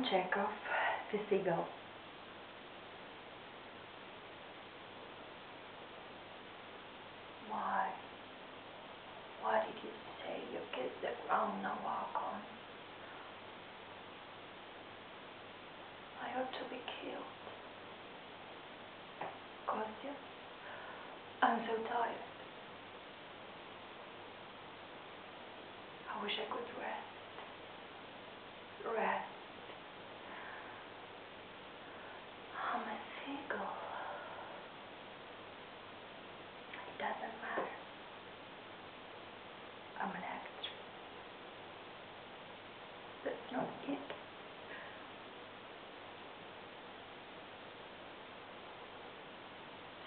Chekhov, The Seagull. Why? Why did you say you kissed the ground now walk on? I ought to be killed. Kostya, I'm so tired. I wish I could rest. Rest. I'm a seagull. It doesn't matter. I'm an actress. That's not it.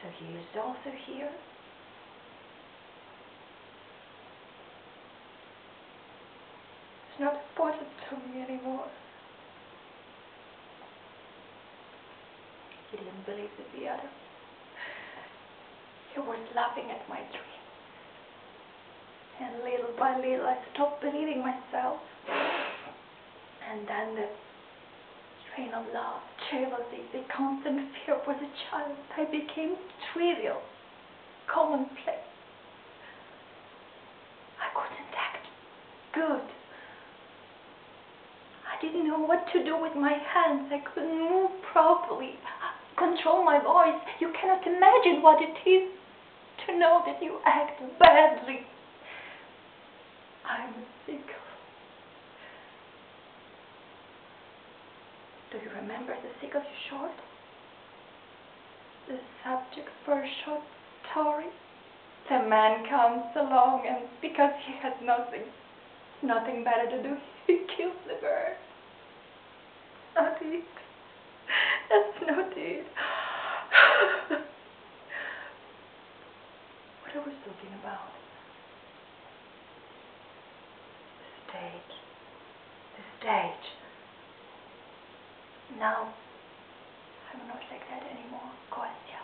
So he is also here. It's not important to me anymore. He didn't believe the other. He was laughing at my dreams. And little by little I stopped believing myself. And then the train of love, jealousy, the constant fear for the child, I became trivial, commonplace. I couldn't act good. I didn't know what to do with my hands. I couldn't move properly, control my voice. You cannot imagine what it is to know that you act badly. I'm a seagull. Do you remember the Seagull short? The subject for a short story? The man comes along and because he has nothing better to do, he kills the bird. Not it. That's not it. What I was talking about? The stage. The stage. Now, I'm not like that anymore, Kostya.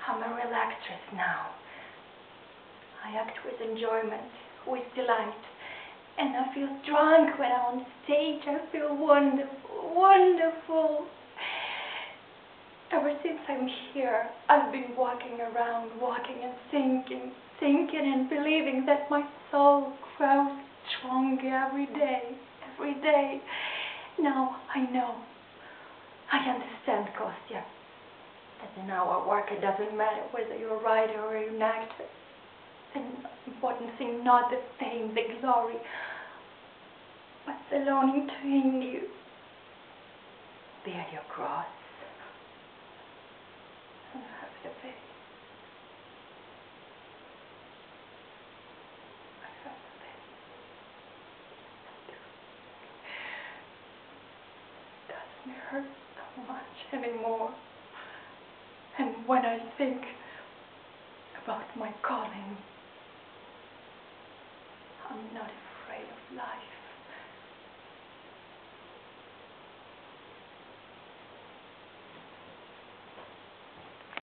I'm a real actress now. I act with enjoyment, with delight, and I feel drunk when I'm on stage. I feel wonderful, wonderful. Ever since I'm here, I've been walking around, walking and thinking and believing that my soul grows stronger every day. Now I know, I understand, Kostya, that in our work it doesn't matter whether you're a writer or an actor. The important thing, not the fame, the glory, but the longing to end you. Bear your cross and have the faith. I have the faith. It doesn't hurt so much anymore. And when I think about my calling, I'm not afraid of life.